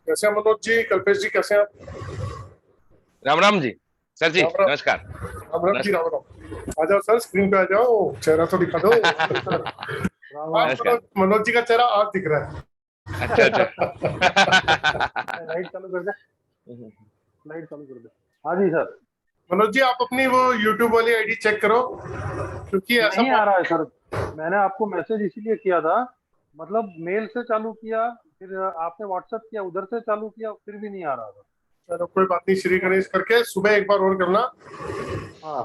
कैसे हैं मनोज जी, कल्पेश जी, कैसे हैं आप? राम राम जी। सर जी राम राम। नमस्कार। राम राम जी, नमस्कार। राम राम। आ जाओ सर, स्क्रीन पे आ जाओ, चेहरा तो दिखा दो। राम आज राम। नमस्कार। मनोज मनोज जी का चेहरा आज दिख रहा अच्छा अच्छा। लाइट चालू कर दे। लाइट चालू कर दे। हाँ जी सर। है। मनोज जी, आप अपनी वो यूट्यूब वाली आईडी चेक करो, क्योंकि ऐसा नहीं आ बहुत। रहा है सर। मैंने आपको मैसेज इसीलिए किया था, मतलब मेल से चालू किया, फिर आपने व्हाट्सएप किया, उधर से चालू किया, फिर भी नहीं आ रहा था। चलो कोई बात नहीं, श्री तो गणेश करके सुबह एक बार और करना, हाँ,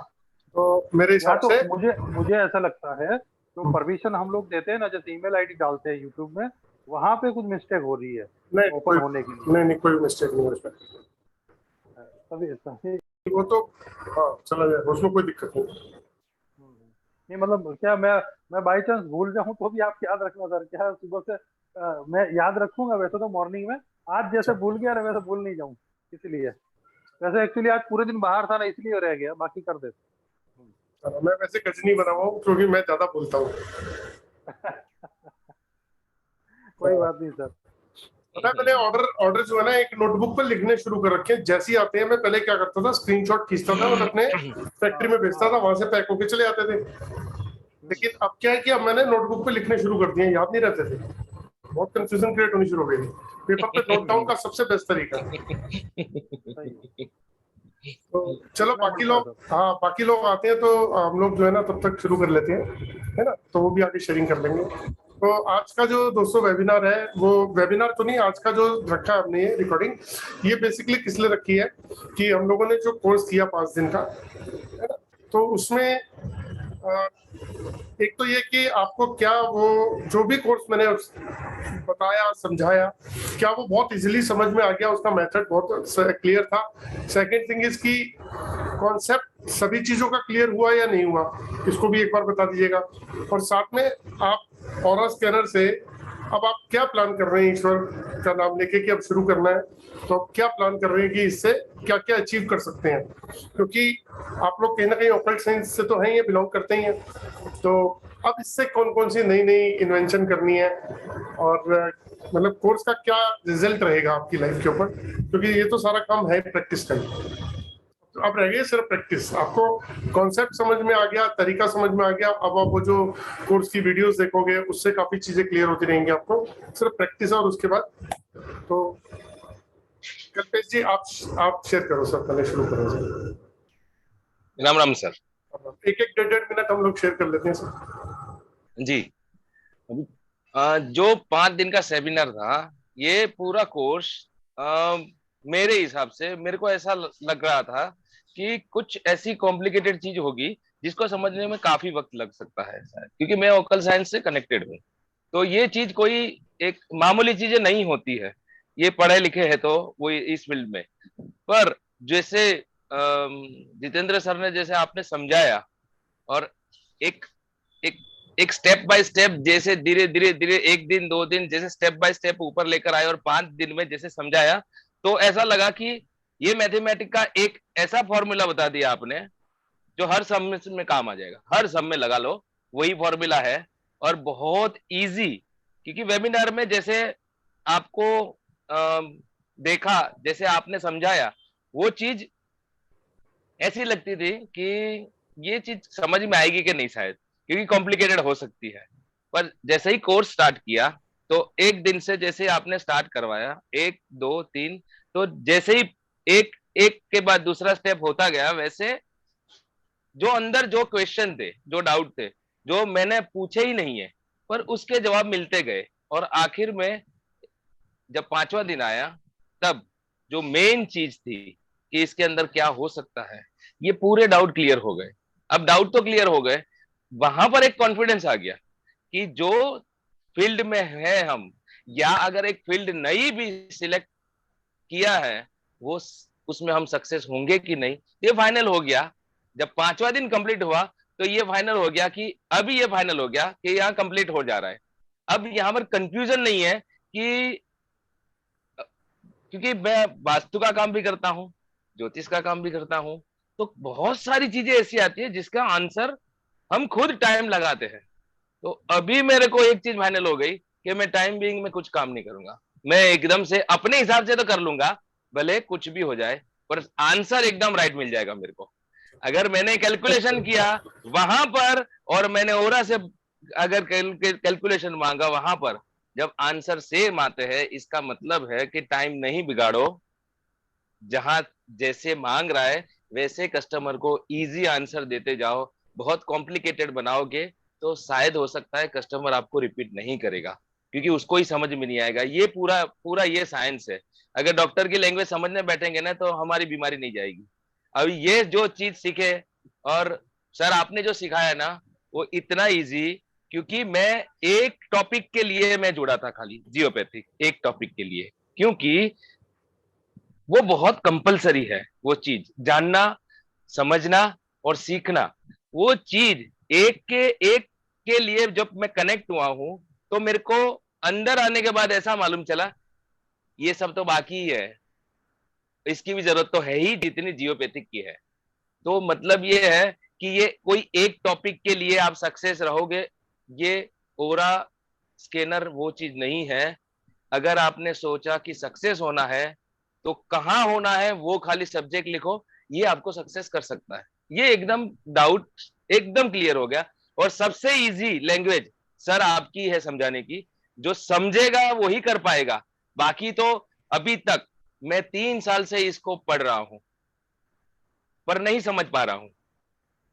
तो मेरे या हिसाब तो से। मुझे मुझे ऐसा लगता है, तो परमिशन हम लोग देते हैं ना, जैसे ईमेल आईडी डालते हैं यूट्यूब में, वहां पे कुछ मिस्टेक हो रही है नहीं ओपन कोई, होने के लिए। नहीं नहीं, कोई मिस्टेक नहीं है उसमें। तभी तभी। वो तो हाँ, चला जाए, उसमें कोई दिक्कत नहीं। नहीं मतलब क्या, मैं बाई चांस भूल जाऊं तो भी आप याद रखना सर, क्या सुबह से मैं याद रखूंगा वैसे तो मॉर्निंग में। आज जैसे अच्छा, भूल गया ना, वैसे भूल नहीं जाऊं इसलिए। वैसे एक्चुअली आज पूरे दिन बाहर था ना, इसलिए रह गया, बाकी कर देते। चलो, मैं वैसे गजनी बना हुआ हूँ क्योंकि मैं ज्यादा बोलता हूँ। कोई बात नहीं सर। पता है, मैंने ऑर्डर ऑर्डर जो है ना, एक नोटबुक पर लिखने शुरू कर रखे हैं। जैसे ही आते हैं, मैं पहले क्या करता था, स्क्रीनशॉट खींचता था और अपने फैक्ट्री हाँ में भेजता हाँ। था, वहां से पैक होके चले आते थे। लेकिन अब क्या है कि अब मैंने नोटबुक पे लिखने शुरू कर दिए, याद नहीं रहते थे। बहुत कंफ्यूजन क्रिएट होनी शुरू हो गई थी। पेपर पे नोट डाउन का सबसे बेस्ट तरीका है। सही है। तो चलो, लिखना बाकी पड़ता है लोग, सर। हाँ बाकी लोग आते हैं तो हम लोग जो है ना तब तक शुरू कर लेते हैं, है ना, तो वो भी आगे शेयरिंग कर लेंगे। तो आज का जो दोस्तों वेबिनार है, वो वेबिनार तो नहीं, आज का जो रखा है हमने ये रिकॉर्डिंग, ये बेसिकली किस लिए रखी है कि हम लोगों ने जो कोर्स किया 5 दिन का, है ना, तो उसमें एक तो ये कि आपको क्या वो जो भी कोर्स मैंने बताया, समझाया, क्या वो बहुत इजीली समझ में आ गया, उसका मेथड बहुत क्लियर था। सेकंड थिंग इज कि कॉन्सेप्ट सभी चीजों का क्लियर हुआ या नहीं हुआ, इसको भी एक बार बता दीजिएगा। और साथ में आप ऑरा स्कैनर से अब आप क्या प्लान कर रहे हैं, ईश्वर का नाम लेके कि अब शुरू करना है, तो आप क्या प्लान कर रहे हैं कि इससे क्या क्या अचीव कर सकते हैं, क्योंकि आप लोग कहीं ना कहीं ऑपरेट साइंस से तो हैं, ये बिलोंग करते ही हैं। तो अब इससे कौन कौन सी नई नई इन्वेंशन करनी है, और मतलब कोर्स का क्या रिजल्ट रहेगा आपकी लाइफ के ऊपर, क्योंकि ये तो सारा काम है प्रैक्टिस का ही। तो अब रह गई सिर्फ प्रैक्टिस। आपको कॉन्सेप्ट समझ में आ गया, तरीका समझ में आ गया, अब आप वो जो कोर्स की वीडियोस देखोगे उससे काफी चीजें क्लियर होती रहेंगी आपको। सिर्फ प्रैक्टिस है, और उसके बाद तो कल्पेश जी, आप शेयर करो सर, पहले शुरू करो सर। राम राम सर। एक एक डेढ़ डेढ़ मिनट हम लोग शेयर कर लेते हैं सर। जी। अभी जो 5 दिन का सेमिनार था, ये पूरा कोर्स मेरे हिसाब से मेरे को ऐसा लग रहा था कि कुछ ऐसी कॉम्प्लिकेटेड चीज होगी जिसको समझने में काफी वक्त लग सकता है शायद, क्योंकि मैं ओकल साइंस से कनेक्टेड हूँ। तो ये चीज कोई एक मामूली चीजें नहीं होती है। ये पढ़े लिखे है तो वो इस फील्ड में। पर जैसे जितेंद्र सर ने जैसे आपने समझाया, और एक एक एक स्टेप बाय स्टेप, जैसे धीरे धीरे धीरे 1 दिन 2 दिन जैसे स्टेप बाय स्टेप ऊपर लेकर आए, और 5 दिन में जैसे समझाया, तो ऐसा लगा कि ये मैथमेटिक का एक ऐसा फॉर्मूला बता दिया आपने जो हर सम में काम आ जाएगा, हर सम में लगा लो, वही फॉर्मूला है। और बहुत इजी, क्योंकि वेबिनार में जैसे आपको देखा, जैसे आपने समझाया, वो चीज ऐसी लगती थी कि ये चीज समझ में आएगी कि नहीं शायद, क्योंकि कॉम्प्लिकेटेड हो सकती है। पर जैसे ही कोर्स स्टार्ट किया, तो 1 दिन से जैसे आपने स्टार्ट करवाया, 1 2 3, तो जैसे ही एक एक के बाद दूसरा स्टेप होता गया, वैसे जो अंदर जो क्वेश्चन थे, जो डाउट थे, जो मैंने पूछे ही नहीं है, पर उसके जवाब मिलते गए। और आखिर में जब 5वां दिन आया, तब जो मेन चीज थी कि इसके अंदर क्या हो सकता है, ये पूरे डाउट क्लियर हो गए। अब डाउट तो क्लियर हो गए, वहां पर एक कॉन्फिडेंस आ गया कि जो फील्ड में है हम, या अगर एक फील्ड नई भी सिलेक्ट किया है, वो उसमें हम सक्सेस होंगे कि नहीं, ये फाइनल हो गया। जब 5वां दिन कंप्लीट हुआ, तो ये फाइनल हो गया कि अभी ये फाइनल हो गया कि यहाँ कंप्लीट हो जा रहा है। अब यहाँ पर कंफ्यूजन नहीं है कि, क्योंकि मैं वास्तु का काम भी करता हूँ, ज्योतिष का काम भी करता हूँ, तो बहुत सारी चीजें ऐसी आती है जिसका आंसर हम खुद टाइम लगाते हैं। तो अभी मेरे को एक चीज फाइनल हो गई कि मैं टाइम बीइंग में कुछ काम नहीं करूंगा। मैं एकदम से अपने हिसाब से तो कर लूंगा, भले कुछ भी हो जाए, पर आंसर एकदम राइट मिल जाएगा मेरे को। अगर मैंने कैलकुलेशन किया वहां पर और मैंने ओरा से अगर कैलकुलेशन मांगा वहां पर, जब आंसर सेम आते हैं, इसका मतलब है कि टाइम नहीं बिगाड़ो, जहां जैसे मांग रहा है वैसे कस्टमर को इजी आंसर देते जाओ। बहुत कॉम्प्लिकेटेड बनाओगे तो शायद हो सकता है कस्टमर आपको रिपीट नहीं करेगा, क्योंकि उसको ही समझ में नहीं आएगा। ये पूरा पूरा ये साइंस है। अगर डॉक्टर की लैंग्वेज समझने बैठेंगे ना तो हमारी बीमारी नहीं जाएगी। अब ये जो चीज सीखे, और सर आपने जो सिखाया ना वो इतना इजी, क्योंकि मैं एक टॉपिक के लिए मैं जुड़ा था, खाली जियोपैथिक एक टॉपिक के लिए, क्योंकि वो बहुत कंपलसरी है। वो चीज जानना, समझना और सीखना, वो चीज एक के लिए जब मैं कनेक्ट हुआ हूं तो मेरे को अंदर आने के बाद ऐसा मालूम चला ये सब तो बाकी ही है, इसकी भी जरूरत तो है ही जितनी जियोपैथिक की है। तो मतलब ये है कि ये कोई एक टॉपिक के लिए आप सक्सेस रहोगे, ये ओरा स्कैनर वो चीज नहीं है। अगर आपने सोचा कि सक्सेस होना है तो कहां होना है वो खाली सब्जेक्ट लिखो, ये आपको सक्सेस कर सकता है। ये एकदम डाउट एकदम क्लियर हो गया। और सबसे इजी लैंग्वेज सर आपकी है समझाने की, जो समझेगा वही कर पाएगा। बाकी तो अभी तक मैं 3 साल से इसको पढ़ रहा हूं पर नहीं समझ पा रहा हूं,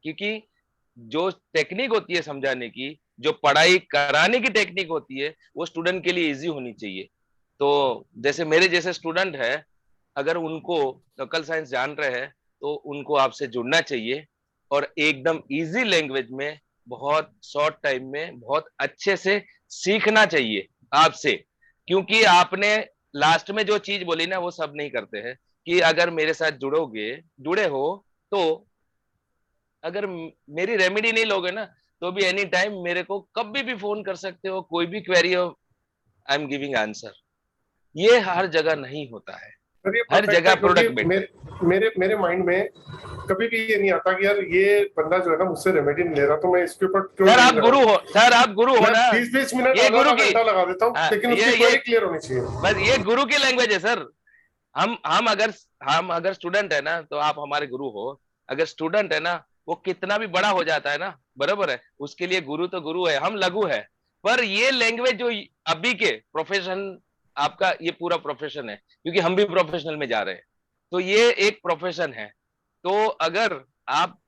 क्योंकि जो टेक्निक होती है समझाने की, जो पढ़ाई कराने की टेक्निक होती है, वो स्टूडेंट के लिए इजी होनी चाहिए। तो जैसे मेरे जैसे स्टूडेंट है, अगर उनको लोकल साइंस जान रहे हैं तो उनको आपसे जुड़ना चाहिए और एकदम इजी लैंग्वेज में बहुत शॉर्ट टाइम में बहुत अच्छे से सीखना चाहिए आपसे। क्योंकि आपने लास्ट में जो चीज बोली ना वो सब नहीं करते हैं, कि अगर मेरे साथ जुड़े हो तो अगर मेरी रेमेडी नहीं लोगे ना तो भी एनी टाइम मेरे को कभी भी फोन कर सकते हो, कोई भी क्वेरी हो, आई एम गिविंग आंसर। ये हर जगह नहीं होता है, सर ये हर परफेक्ट है, जगह क्योंकि प्रोडक्ट बेटर है। मेरे मेरे माइंड में कभी भी ये नहीं आता कि यार ये बंदा जो है ना मुझसे रेमेडी नहीं ले रहा तो मैं इसके ऊपर क्यों सर नहीं आप लगा। गुरु हो, सर आप गुरु हो मैं ना। 20-20 मिनट ये आधा गुरु आधा की, घंटा लगा देता हूँ, हाँ, लेकिन उसकी ये क्वेरी क्लियर होनी चाहिए। बस ये गुरु की लैंग्वेज है सर। हम अगर स्टूडेंट है ना तो आप हमारे गुरु हो। अगर स्टूडेंट है ना वो कितना भी बड़ा हो जाता है ना, बराबर है, उसके लिए गुरु तो गुरु है, हम लघु है। पर ये लैंग्वेज जो अभी के प्रोफेशन, आपका ये पूरा प्रोफेशन है, क्योंकि हम भी प्रोफेशनल में जा रहे हैं, तो ये एक प्रोफेशन है। तो अगर आप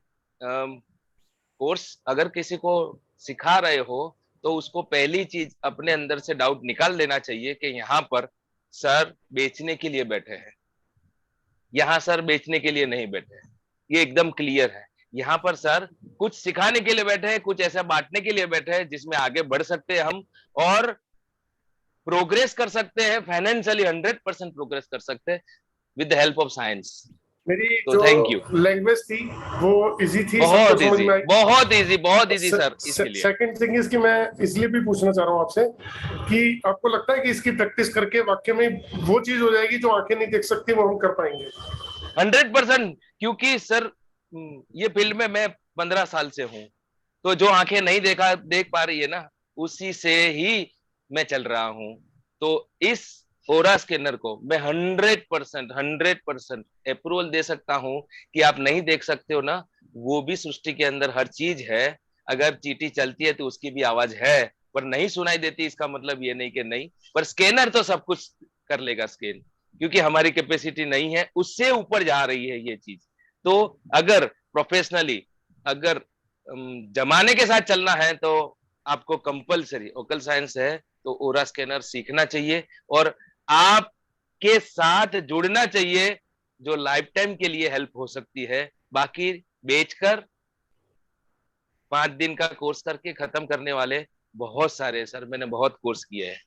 कोर्स अगर किसी को सिखा रहे हो तो उसको पहली चीज अपने अंदर से डाउट निकाल लेना चाहिए कि यहाँ पर सर बेचने के लिए बैठे हैं, यहाँ सर बेचने के लिए नहीं बैठे हैं। ये एकदम क्लियर है। यहाँ पर सर कुछ सिखाने के लिए बैठे हैं, कुछ ऐसा बांटने के लिए बैठे हैं जिसमें आगे बढ़ सकते हैं हम, और प्रोग्रेस कर सकते हैं, फाइनेंशियली 100% प्रोग्रेस कर सकते हैं with the help of science. मेरी तो जो थैंक यू। लैंग्वेज थी वो इजी थी, सबको समझ में आई। बहुत इजी सर इसके लिए। सेकंड थिंग इज कि मैं इसलिए भी पूछना चाह रहा हूँ आपसे कि आपको लगता है कि इसकी प्रैक्टिस करके वाकई में वो चीज हो जाएगी जो आंखें नहीं देख सकती वो हम कर पाएंगे? 100%, क्योंकि सर ये फील्ड में मैं 15 साल से हूँ, तो जो आंखें नहीं देख पा रही है ना उसी से ही मैं चल रहा हूँ। तो इस ओरा स्कैनर को मैं 100% अप्रूवल दे सकता हूँ कि आप नहीं देख सकते हो ना, वो भी सृष्टि के अंदर हर चीज है। अगर चींटी चलती है तो उसकी भी आवाज है, पर नहीं सुनाई देती इसका मतलब ये नहीं कि नहीं, पर स्कैनर तो सब कुछ कर लेगा स्कैन, क्योंकि हमारी कैपेसिटी नहीं है, उससे ऊपर जा रही है ये चीज। तो अगर प्रोफेशनली अगर जमाने के साथ चलना है तो आपको कंपलसरी ओकल साइंस है तो ओरा स्कैनर सीखना चाहिए और आपके साथ जुड़ना चाहिए, जो लाइफ टाइम के लिए हेल्प हो सकती है। बाकी बेचकर 5 दिन का कोर्स करके खत्म करने वाले बहुत सारे सर, मैंने बहुत कोर्स किए हैं,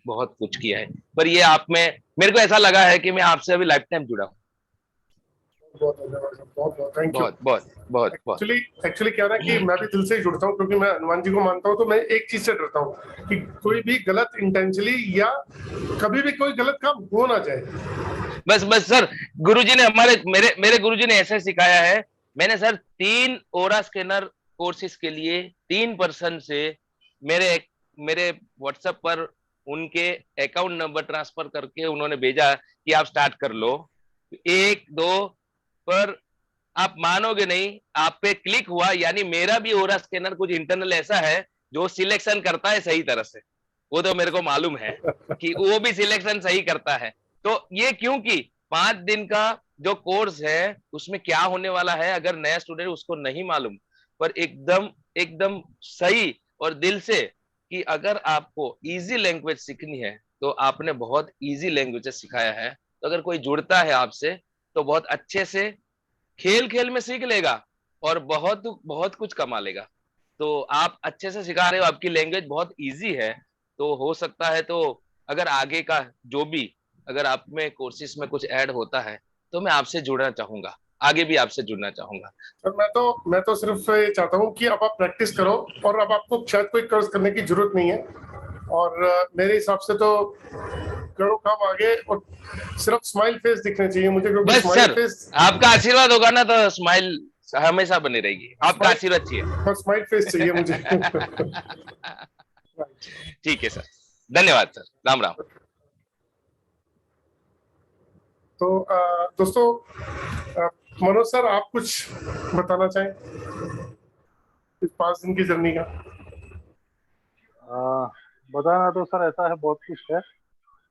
बहुत कुछ किया है, पर ये आप में मेरे को ऐसा लगा है कि मैं आपसे अभी लाइफ टाइम जुड़ा हूँ। बहुत धन्यवाद, बहुत बहुत थैंक यू। बहुत एक्चुअली एक्चुअली क्या ना कि मैं भी दिल से ही जुड़ता हूँ, क्योंकि मैं हनुमान जी को मानता हूँ। तो मैं एक चीज से डरता हूँ कि कोई भी गलत इंटेंशनली या कभी भी कोई गलत काम हो ना जाए। बस सर, गुरुजी ने मेरे गुरुजी ने ऐसे सिखाया है। मैंने सर 3 ओरा स्कैनर कोर्सेज के लिए 3 पर्सन से मेरे व्हाट्सएप पर उनके अकाउंट नंबर ट्रांसफर करके उन्होंने भेजा कि आप स्टार्ट कर लो। 1 2 पर आप मानोगे नहीं, आप पे क्लिक हुआ, यानी मेरा भी ओरा स्कैनर कुछ इंटरनल ऐसा है जो सिलेक्शन करता है सही तरह से। वो तो मेरे को मालूम है कि वो भी सिलेक्शन सही करता है। तो ये क्योंकि 5 दिन का जो कोर्स है उसमें क्या होने वाला है, अगर नया स्टूडेंट उसको नहीं मालूम, पर एकदम एकदम सही और दिल से कि अगर आपको इजी लैंग्वेज सीखनी है तो आपने बहुत इजी लैंग्वेज सिखाया है। तो अगर कोई जुड़ता है आपसे तो बहुत अच्छे से खेल खेल में सीख लेगा और बहुत बहुत कुछ कमा लेगा। तो आप अच्छे से सिखा रहे हो, आपकी लैंग्वेज बहुत इजी है। तो हो सकता है तो अगर आगे का जो भी अगर आप में कोर्सेज में कुछ ऐड होता है तो मैं आपसे जुड़ना चाहूंगा, आगे भी आपसे जुड़ना चाहूंगा। सर मैं तो सिर्फ ये चाहता हूँ कि अब आप प्रैक्टिस करो, और अब आपको शायद कोई कोर्स करने की जरूरत नहीं है। और मेरे हिसाब से तो करो काम आगे, और सिर्फ स्माइल फेस दिखने चाहिए मुझे, क्योंकि बस स्माइल सर, फेस, आपका आशीर्वाद होगा ना तो स्माइल हमेशा बनी रहेगी। आपका आशीर्वाद चाहिए। बस स्माइल फेस चाहिए मुझे। ठीक है सर, धन्यवाद सर, राम राम। तो दोस्तों, मनोज सर, आप कुछ बताना चाहें इस 5 दिन की जर्नी का? बताना तो सर ऐसा है, बहुत कुछ है,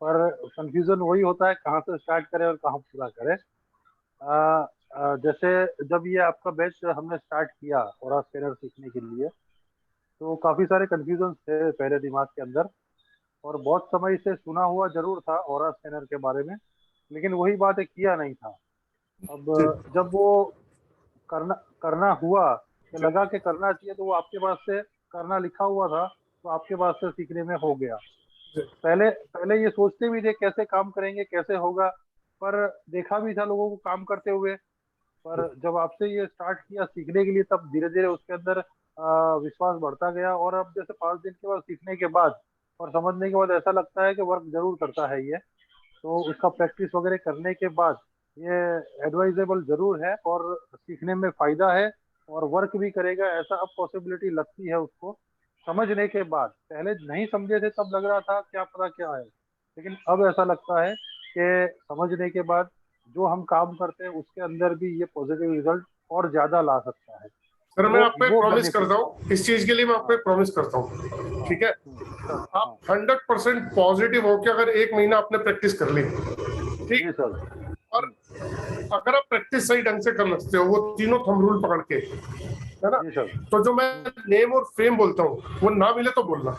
पर कंफ्यूजन वही होता है कहाँ से स्टार्ट करें और कहाँ पूरा करें। जैसे जब ये आपका बैच हमने स्टार्ट किया ओरा स्कैनर सीखने के लिए, तो काफ़ी सारे कंफ्यूजन थे पहले दिमाग के अंदर, और बहुत समय से सुना हुआ जरूर था ओरा स्कैनर के बारे में, लेकिन वही बात है, किया नहीं था। अब जब वो करना करना हुआ कि लगा के करना चाहिए, तो वो आपके पास से करना लिखा हुआ था, तो आपके पास से सीखने में हो गया। पहले पहले ये सोचते भी थे कैसे काम करेंगे, कैसे होगा, पर देखा भी था लोगों को काम करते हुए। पर जब आपसे ये स्टार्ट किया सीखने के लिए, तब धीरे धीरे उसके अंदर विश्वास बढ़ता गया। और अब जैसे 5 दिन के बाद सीखने के बाद और समझने के बाद ऐसा लगता है कि वर्क जरूर करता है ये। तो उसका प्रैक्टिस वगैरह करने के बाद ये एडवाइजेबल जरूर है, और सीखने में फायदा है, और वर्क भी करेगा, ऐसा अब पॉसिबिलिटी लगती है उसको समझने के बाद। पहले नहीं समझे थे तब लग रहा था क्या पता क्या है, लेकिन अब ऐसा लगता है कि समझने के बाद जो हम काम करते हैं उसके अंदर भी ये पॉजिटिव रिजल्ट और ज्यादा ला सकता है। सर, मैं आपको एक वो प्रॉमिस बेनिफिट करता हूँ, इस चीज के लिए मैं आपको एक प्रॉमिस करता हूँ, ठीक है? आप 100% पॉजिटिव हो कि अगर 1 महीना आपने प्रैक्टिस कर ली, ठीक, जी सर, और अगर आप प्रैक्टिस सही ढंग से कर सकते हो, वो तीनों थंब रूल पकड़ के, है ना, जी सर, तो जो मैं नेम और फेम बोलता हूँ वो ना मिले तो बोलना।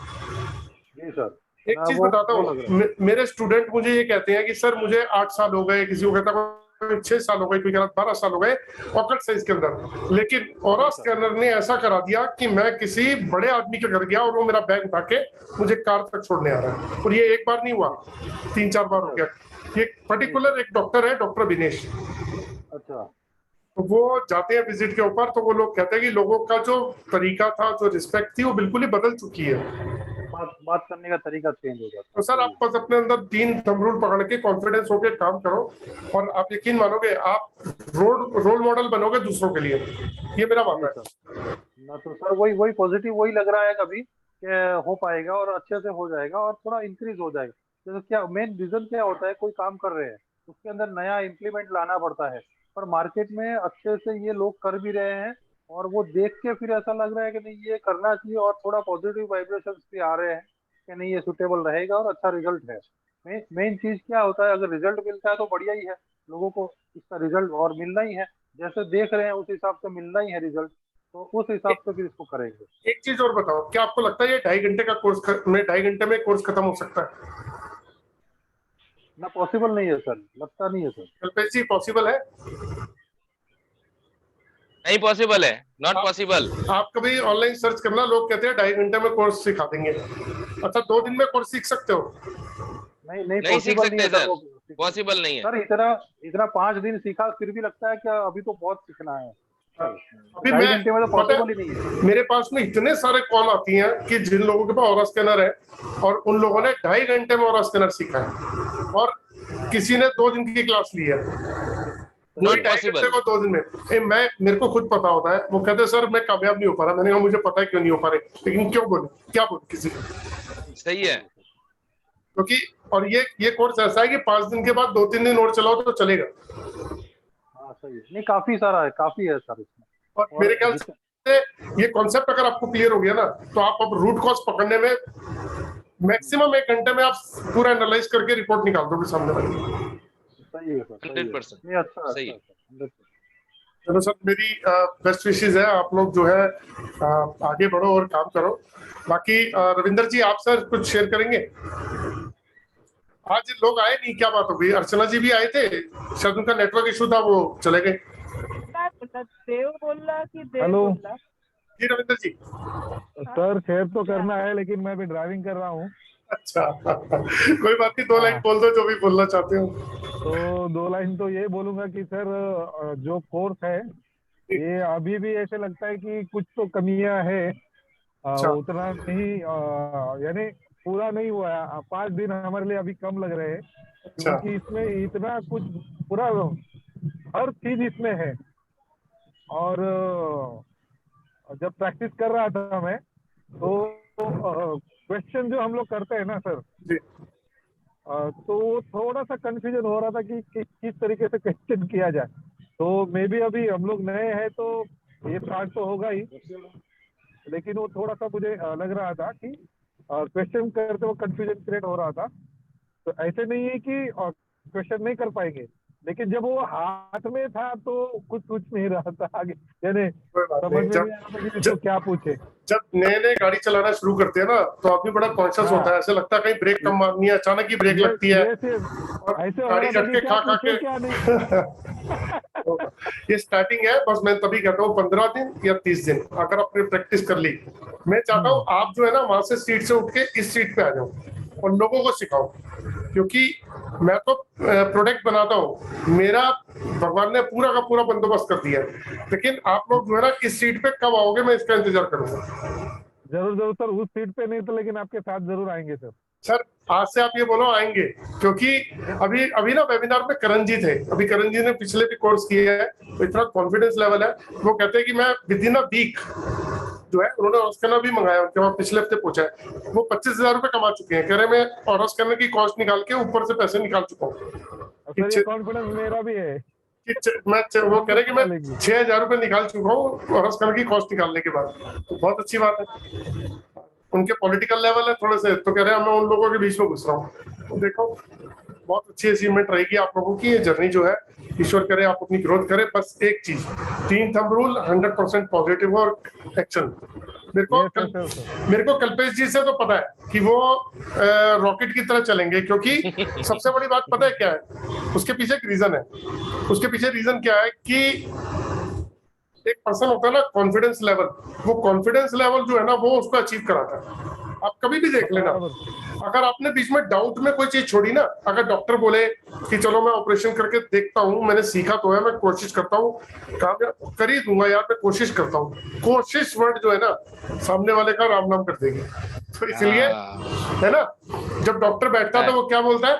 जी सर। एक चीज बताता वो हूँ, लग रहा है। मेरे स्टूडेंट मुझे ये कहते हैं कि सर मुझे 8 साल हो गए, किसी को कहता है 6 साल हो गए, कोई कहता 12 साल हो गए पॉकेट साइज के अंदर, लेकिन ओरा स्कैनर ने ऐसा करा दिया कि मैं किसी बड़े आदमी के घर गया और वो मेरा बैग उठा के मुझे कार तक छोड़ने आ रहा है। और ये एक बार नहीं हुआ, 3-4 बार हो गया। ये पर्टिकुलर एक डॉक्टर है, डॉक्टर विनेश। अच्छा, तो वो जाते हैं विजिट के ऊपर, तो वो लोग कहते हैं कि लोगों का जो तरीका था, जो रिस्पेक्ट थी, वो बिल्कुल ही बदल चुकी है। बात करने का तरीका चेंज हो जाता तो सर, आप बस अपने अंदर 3 थंब रूल पकड़ के कॉन्फिडेंस होके काम करो, और आप यकीन मानोगे, आप रोल मॉडल बनोगे दूसरों के लिए। ये मेरा मानना है ना। तो सर वही वही पॉजिटिव वही लग रहा है कभी कि हो पाएगा और अच्छे से हो जाएगा और थोड़ा इंक्रीज हो जाएगा। जैसे क्या मेन रीजन क्या होता है, कोई काम कर रहे हैं उसके अंदर नया इम्प्लीमेंट लाना पड़ता है, पर मार्केट में अच्छे से ये लोग कर भी रहे हैं, और वो देख के फिर ऐसा लग रहा है कि नहीं ये करना चाहिए, और थोड़ा पॉजिटिव वाइब्रेशंस भी आ रहे हैं कि नहीं ये सुटेबल रहेगा और अच्छा रिजल्ट है। मेन चीज क्या होता है, अगर रिजल्ट मिलता है तो बढ़िया ही है, लोगों को इसका रिजल्ट और मिलना ही है, जैसे देख रहे हैं उस हिसाब से मिलना ही है रिजल्ट, तो उस हिसाब से फिर इसको करेंगे। एक चीज और बताओ, क्या आपको लगता है ये 2.5 घंटे का कोर्स में 2.5 घंटे में कोर्स खत्म हो सकता है? ना, पॉसिबल नहीं है सर, लगता नहीं है सर। कल्पेश जी, पॉसिबल है? नहीं पॉसिबल है, नॉट पॉसिबल। आप कभी ऑनलाइन सर्च करना, लोग कहते हैं 2.5 घंटे में कोर्स सिखा देंगे। अच्छा, 2 दिन में कोर्स सीख सकते हो? नहीं नहीं सीख पॉसिबल नहीं सकते है सर, सर, पॉसिबल नहीं है। सर इतना इतना 5 दिन सीखा फिर भी लगता है कि अभी तो बहुत सीखना है। अभी 2.5 घंटे में तो पता है, पॉसिबल ही नहीं है। मेरे पास में इतने सारे कॉल आती हैं कि जिन लोगों के पास ओरा स्कैनर है और उन लोगों ने 2.5 घंटे में ओरा स्कैनर सीखा है, और किसी ने 2 दिन की क्लास ली है, नॉट 2.5 घंटे पॉसिबल। को 2 दिन में। मेरे को खुद पता होता है, वो कहते हैं सर मैं कामयाब नहीं हो पा रहा। मैंने कहा मुझे पता है क्यों नहीं हो पा रहे, लेकिन क्यों बोले, क्या बोले किसी को? सही है। क्योंकि और ये कोर्स ऐसा है कि 5 दिन के बाद 2-3 दिन और चलाओ तो चलेगा। हाँ सही है, नहीं काफी सारा है, काफी है सर इसमें। और और मेरे ख्याल से ये कॉन्सेप्ट अगर आपको क्लियर हो गया ना, तो आप अब रूट कॉज पकड़ने में मैक्सिमम 1 घंटे में आप पूरा एनालाइज करके रिपोर्ट निकाल दोगे सामने वाले की। सही है सर, सही है। 100%। नहीं अच्छा सही अच्छा है। 100%। चलो सर, मेरी बेस्ट विशेज है, आप लोग जो है आगे बढ़ो और काम करो। बाकी रविंदर जी, आप सर कुछ शेयर करेंगे? आज लोग आए नहीं, क्या बात हो गई? अर्चना जी भी आए थे, शायद उनका नेटवर्क इशू था, वो चले गए। देव बोला कि देव हेलो। बोला। जी रविंदर जी। सर शेयर तो करना है, लेकिन मैं भी ड्राइविंग कर रहा हूँ। अच्छा कोई बात नहीं, 2 लाइन हाँ। बोल दो जो भी बोलना चाहते हो। तो 2 लाइन तो ये बोलूंगा कि सर जो कोर्स है ये अभी भी ऐसे लगता है कि कुछ तो कमियां है। अच्छा। उतना नहीं, यानी पूरा नहीं हुआ है। 5 दिन हमारे लिए अभी कम लग रहे हैं, अच्छा। क्योंकि इसमें इतना कुछ पूरा हर चीज इसमें है। और जब प्रैक्टिस कर रहा था मैं, तो क्वेश्चन जो हम लोग करते हैं ना सर, जी। तो वो थोड़ा सा कंफ्यूजन हो रहा था कि किस तरीके से क्वेश्चन किया जाए। तो मे बी अभी हम लोग नए हैं तो ये स्टार्ट तो होगा ही, लेकिन वो थोड़ा सा मुझे लग रहा था कि क्वेश्चन करते वक्त कंफ्यूजन क्रिएट हो रहा था। तो ऐसे नहीं है कि क्वेश्चन नहीं कर पाएंगे, लेकिन जब वो हाथ में था तो कुछ नहीं रहा था आगे, यानी कोई बात समझ नहीं। में नहीं आ रहा था कि इसको क्या पूछे। जब नए नए गाड़ी चलाना शुरू करते हैं ना, तो आदमी बड़ा कॉन्शियस हाँ। होता है, ऐसे लगता है कहीं ब्रेक कम मारनी है, अचानक ही ब्रेक लगती है ऐसे और ऐसे हो गाड़ी रहा था झटके कि खा क्या खा पूछे के क्या नहीं। ये स्टार्टिंग है, बस मैं तभी कहता हूँ 15 दिन या 30 दिन अगर आपने प्रैक्टिस कर ली। मैं चाहता हूँ आप जो है ना, वहां से सीट से उठ के इस सीट पे आ जाओ और लोगों को सिखाओ, क्योंकि मैं तो प्रोडक्ट बनाता हूँ, मेरा भगवान ने पूरा का पूरा बंदोबस्त कर दिया है, लेकिन आप लोग जो है ना इस सीट पे कब आओगे, मैं इसका इंतजार करूंगा। जरूर सर, उस सीट पे नहीं तो लेकिन आपके साथ जरूर आएंगे सर। सर आज से आप ये बोलो आएंगे, क्योंकि अभी अभी ना वेबिनार में करण जी थे, अभी करण जी ने पिछले भी कोर्स किए हैं, तो इतना कॉन्फिडेंस लेवल है, वो कहते हैं कि मैं विद इन अ वीक जो है, उन्होंने ऑर्डर स्कैनर भी मंगाया, उनके वहां पिछले हफ्ते पूछा है, वो 25,000 रुपए कमा चुके हैं। कह रहे मैं ऑर्डर स्कैनर की कॉस्ट निकाल के ऊपर से पैसे निकाल चुका हूँ। सर ये कॉन्फिडेंस मेरा भी है वो कह रहे कि मैं 6,000 रुपए निकाल चुका हूँ ऑर्डर स्कैनर की कॉस्ट निकालने के बाद, तो बहुत अच्छी बात है। उनके पॉलिटिकल लेवल है थोड़े से, तो कह रहे हैं मैं उन लोगों के बीच में घुस रहा हूँ। तो देखो बहुत अच्छी अचीवमेंट रहेगी आप लोगों की, ये जर्नी जो है, ईश्वर करे आप अपनी ग्रोथ करें। बस एक चीज, 3 थंब रूल, 100% पॉजिटिव और एक्शन। मेरे को कल्पेश जी से तो पता है कि वो रॉकेट की तरह चलेंगे, क्योंकि सबसे बड़ी बात पता है क्या है, उसके पीछे एक रीजन है। उसके पीछे रीजन क्या है कि एक पर्सन होता है ना कॉन्फिडेंस लेवल, वो कॉन्फिडेंस लेवल जो है ना वो उसको अचीव कराता है। आप कभी भी देख लेना, अगर आपने बीच में डाउट में कोई चीज छोड़ी ना, अगर डॉक्टर बोले कि चलो मैं ऑपरेशन करके देखता हूँ, मैंने सीखा तो है, मैं कोशिश करता हूँ, कामयाब कर ही दूंगा यार, मैं कोशिश करता हूँ, कोशिश वर्ड जो है ना सामने वाले का राम नाम कर देगी। तो इसलिए है ना, जब डॉक्टर बैठता है तो वो क्या बोलता है,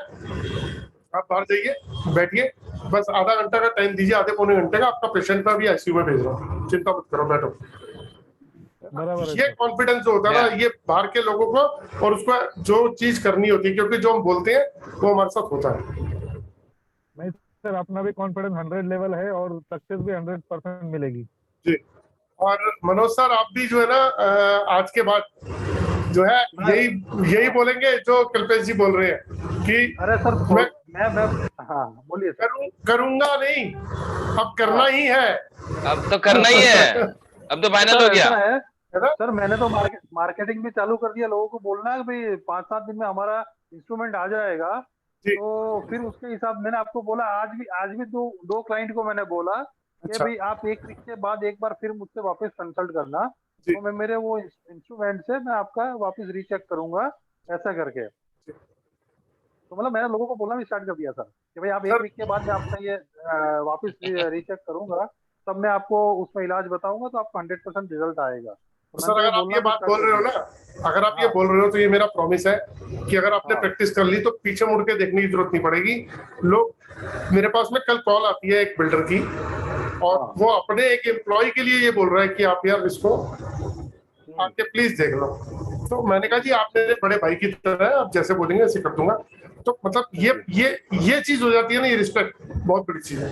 आप बाहर जाइए, बैठिए, बस आधा घंटा का टाइम दीजिए, आधे पौने घंटे का, आपका पेशेंट मैं भी आईसीयू में भेज रहा हूँ, चिंता मत करो, बैठो। ये कॉन्फिडेंस जो होता है ना, ये बाहर के लोगों को, और उसको जो चीज करनी होती है, क्योंकि जो हम बोलते हैं वो हमारे साथ होता है। नहीं सर, अपना भी कॉन्फिडेंस 100 लेवल है और सक्सेस भी 100% मिलेगी जी। और मनोज सर आप भी जो है ना आज के बाद जो है यही बोलेंगे जो कल्पेश जी बोल रहे हैं कि अरे सर मैं हाँ बोलिए सर। करूंगा नहीं, अब करना ही है, अब तो करना ही है, अब तो फाइनल हो गया है सर। मैंने तो मार्केटिंग भी चालू कर दिया, लोगों को बोलना है भाई 5-7 दिन में हमारा इंस्ट्रूमेंट आ जाएगा। तो फिर उसके हिसाब मैंने आपको बोला, आज भी दो क्लाइंट को मैंने बोला कि भाई आप 1 वीक के बाद एक बार फिर मुझसे वापस कंसल्ट करना, तो मैं मेरे वो इंस्ट्रूमेंट से मैं आपका वापस रीचेक करूंगा, ऐसा करके। तो मतलब मैंने लोगों को बोलना भी स्टार्ट कर दिया सर कि भाई आप 1 वीक के बाद मैं आपका ये वापस रीचेक करूंगा, तब मैं आपको उसमें इलाज बताऊंगा, तो आपको 100% रिजल्ट आएगा। तो सर अगर आप ये बात बोल रहे हो ना, अगर आप ये बोल रहे हो, तो ये मेरा प्रॉमिस है कि अगर आपने प्रैक्टिस कर ली तो पीछे मुड़ के देखने की जरूरत नहीं पड़ेगी। लोग मेरे पास में कल कॉल आती है एक बिल्डर की, और वो अपने एक एम्प्लॉय के लिए ये बोल रहा है कि आप यार इसको आके प्लीज देख लो। तो मैंने कहा जी आप मेरे बड़े भाई की तरह है, आप जैसे बोलेंगे ऐसे कर दूंगा। तो मतलब ये चीज हो जाती है ना, ये रिस्पेक्ट बहुत बड़ी चीज है।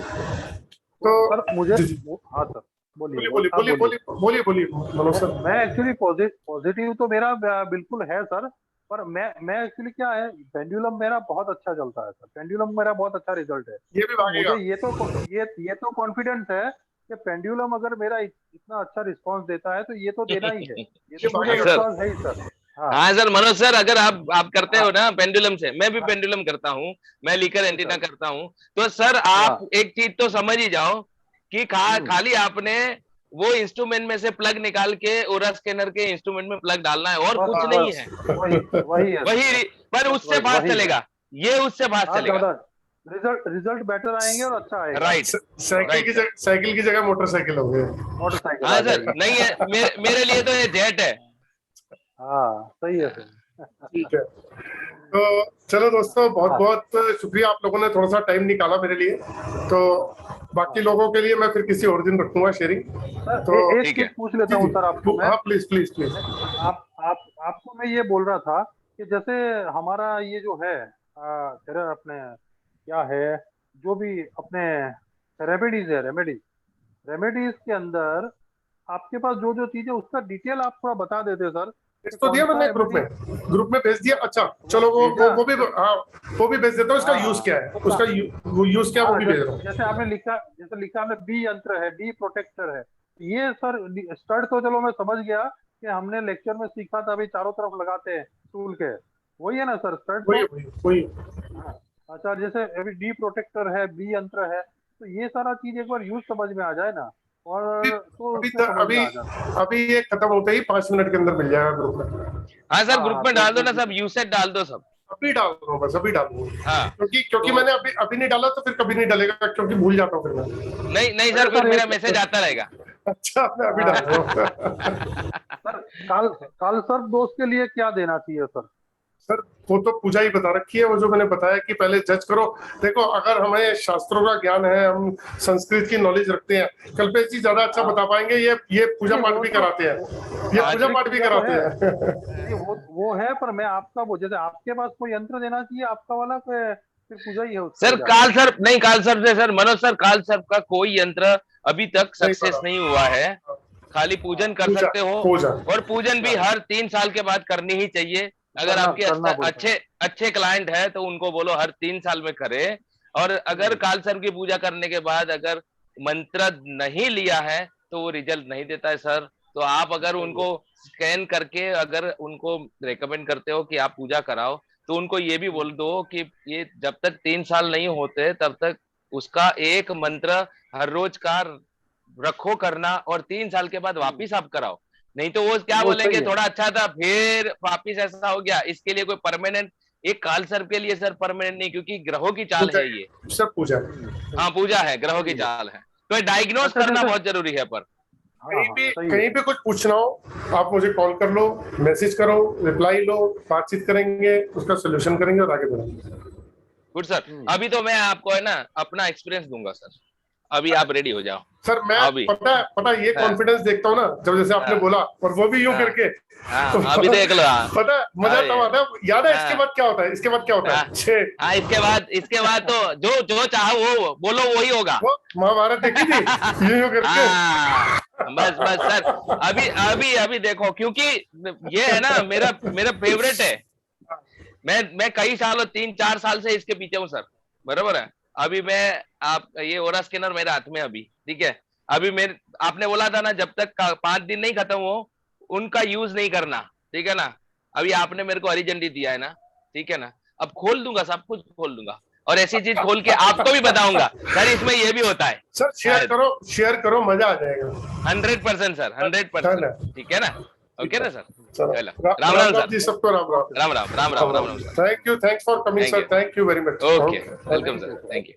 तो सर मुझे जी जी हाँ सर बोलिए बोलिए बोलिए आप बोलिए बोलिए। बोलिए बोलिए मनोज सर। मैं एक्चुअली पॉजिटिव तो मेरा बिल्कुल है सर। पर मैं एक्चुअली क्या है, पेंडुलम मेरा बहुत अच्छा चलता है सर, पेंडुलम मेरा बहुत अच्छा रिजल्ट है। ये भी तो भागेगा। मुझे ये तो कॉन्फिडेंस है कि पेंडुलम अगर मेरा इतना अच्छा रिस्पांस देता है तो ये तो देना ही है, ये ये तो मुझे भागेगा। सर विश्वास है ही सर। हाँ हाँ सर, मनोज सर, अगर आप करते हाँ हो ना पेंडुलम से, मैं भी हाँ पेंडुलम करता हूँ, मैं लीकर जी एंटीना सर। करता हूँ, तो सर हाँ आप एक चीज तो समझ ही जाओ कि खाली आपने वो इंस्ट्रूमेंट में से प्लग निकाल के ओरा स्कैनर के इंस्ट्रूमेंट में प्लग डालना है, और बस कुछ नहीं बस है। वही वही है सर, वही, पर बस उससे वही फास्ट वही है। चलेगा, ये उससे फास्ट हाँ चलेगा। ज्यादा रिजल्ट रिजल्ट बेटर आएंगे और अच्छा आएगा। Right, right sir. साइकिल की जगह मोटरसाइकिल हो गए। मोटरसाइकिल आ हाँ सर, जाएगी। नहीं है, मेरे लिए तो ये जेट है। हाँ सही है सर। ठीक है। तो चलो दोस्तों, बहुत हाँ बहुत शुक्रिया, आप लोगों ने थोड़ा सा टाइम निकाला मेरे लिए। तो बाकी लोगों के लिए मैं फिर किसी और दिन रखूंगा शेयरिंग। सर तो एक ठीक चीज है। पूछ लेता जी हूँ जी सर आपको मैं। हाँ प्लीज प्लीज प्लीज। आपको मैं ये बोल रहा था कि जैसे हमारा ये जो है तेरा अपने क्या है, जो भी अपने रेमेडीज है, रेमेडीज के अंदर आपके पास जो जो चीजें, उसका डिटेल आप थोड़ा बता देते सर कि तो कौन दिया सा मैंने रेमेडी। ग्रुप में भेज दिया। अच्छा वो चलो भेजा। वो भी हाँ वो भी भेज देता हूँ। इसका यूज हाँ क्या है, उसका उसका वो यूज क्या है वो हाँ भी भेज रहा हूँ। जैसे आपने लिखा, जैसे लिखा हमने बी यंत्र है, बी प्रोटेक्टर है, ये सर स्टड तो चलो मैं समझ गया कि हमने लेक्चर में सीखा था, अभी चारों तरफ लगाते हैं टूल के, वही है ना सर स्टड वही तो। वही वही। हाँ अच्छा, जैसे अभी डी प्रोटेक्टर है, बी यंत्र है, तो ये सारा चीज एक बार यूज समझ में आ जाए ना, अभी और तो अभी उसमें समझ में अभी आ जाता है। अभी ये खत्म होते ही 5 मिनट के अंदर मिल जाएगा ग्रुप में। हाँ सर, हाँ ग्रुप हाँ में तो डाल दो वो ना सब, यूसेट डाल दो सब। अभी डाल रहा हूँ, बस अभी डाल दूंगा। हाँ क्योंकि तो मैंने अभी अभी नहीं डाला तो फिर कभी नहीं डालेगा, क्योंकि भूल जाता हूँ फिर मैं। नहीं नहीं अच्छा सर, फिर सर मेरा एक मैसेज आता रहेगा। अच्छा मैं अभी हाँ डाल रहा हूँ। सर काल काल सर दोस्त के लिए क्या देना चाहिए सर। सर वो तो पूजा ही बता रखी है, वो जो मैंने बताया कि पहले जज करो। देखो अगर हमें शास्त्रों का ज्ञान है, हम संस्कृत की नॉलेज रखते हैं, कल्पेश जी ज्यादा अच्छा हाँ बता पाएंगे। ये पूजा नहीं पाठ वो भी तो कराते हैं, ये हाँ पूजा नहीं पाठ भी पूजा तो कराते है, हैं। नहीं वो है, पर मैं आपका वो जैसे आपके पास कोई यंत्र देना चाहिए आपका वाला, फिर पूजा ही है उसके सर लिए जाके। काल सर नहीं, काल सर से सर, मनोज सर, काल सर का कोई यंत्र अभी तक नहीं सक्सेस पता। नहीं हुआ है। खाली हाँ पूजन कर पूजा सकते हो, पूजा और पूजन भी पूजा हर 3 साल के बाद करनी ही चाहिए। अगर करना आपके करना पड़ता है। अच्छे अच्छे क्लाइंट है तो उनको बोलो हर 3 साल में करे। और अगर काल सर की पूजा करने के बाद अगर मंत्र नहीं लिया है तो वो रिजल्ट नहीं देता है सर। तो आप अगर सही है। उनको स्कैन करके अगर उनको रेकमेंड करते हो कि आप पूजा कराओ, तो उनको ये भी बोल दो कि ये जब तक 3 साल नहीं होते तब तक उसका एक मंत्र हर रोज का रखो करना, और 3 साल के बाद वापिस आप कराओ। नहीं तो वो क्या वो सही बोलेंगे, है। थोड़ा अच्छा था फिर वापिस ऐसा हो गया। इसके लिए कोई परमानेंट, एक काल सर के लिए सर परमानेंट नहीं, क्योंकि ग्रहों की चाल पूजा है ये। सब पूजा। हाँ पूजा है, ग्रहों की सही है। चाल है, तो डायग्नोस अच्छा करना जैसे बहुत जरूरी है। पर हाँ हाँ सही है कहीं सर। भी कुछ पूछना हो आप मुझे कॉल कर लो, मैसेज करो, रिप्लाई लो, बातचीत करेंगे, उसका सोल्यूशन करेंगे और आगे बढ़ेंगे। Good sir. हम्म, अभी तो मैं आपको है ना अपना एक्सपीरियंस दूंगा सर, अभी आप रेडी हो जाओ। सर मैं अभी पता ये हाँ कॉन्फिडेंस देखता हूँ ना, जब जैसे आपने हाँ बोला और वो भी यूं हाँ करके। तो हाँ, अभी देख लो। हाँ पता है, मजा अभी तब आता है। याद है इसके हाँ बाद क्या होता है, इसके बाद क्या होता हाँ है? छह हाँ, इसके बाद तो जो जो चाहो वो बोलो, वही होगा। वो महाभारत देखी थी, यूं करके। हाँ बस बस सर, अभी अभी अभी देखो, क्योंकि ये है ना मेरा मेरा फेवरेट है। मैं कई सालों 3-4 साल से इसके पीछे हूँ सर, बराबर है। अभी मैं आप ये ओरा स्कैनर मेरे हाथ में अभी, ठीक है। अभी मेरे आपने बोला था ना जब तक 5 दिन नहीं खत्म हो उनका यूज नहीं करना, ठीक है ना। अभी आपने मेरे को हरी झंडी दिया है ना, ठीक है ना। अब खोल दूंगा, सब कुछ खोल दूंगा, और ऐसी चीज खोल के आपको भी बताऊंगा सर, इसमें ये भी होता है सर शायद। शेयर करो, मजा आ जाएगा। 100% सर, है 100%, ना? ठीक है ना। ओके ठीक है, ना सर, चलो चलो राम राम राम राम सर, जी, सबको Ram Ram. Okay Ram Ram Ram Ram Ram Ram sir. Thank you, thanks for coming thank sir, you, thank you very much. Okay, welcome thank sir, you sir. Thank you.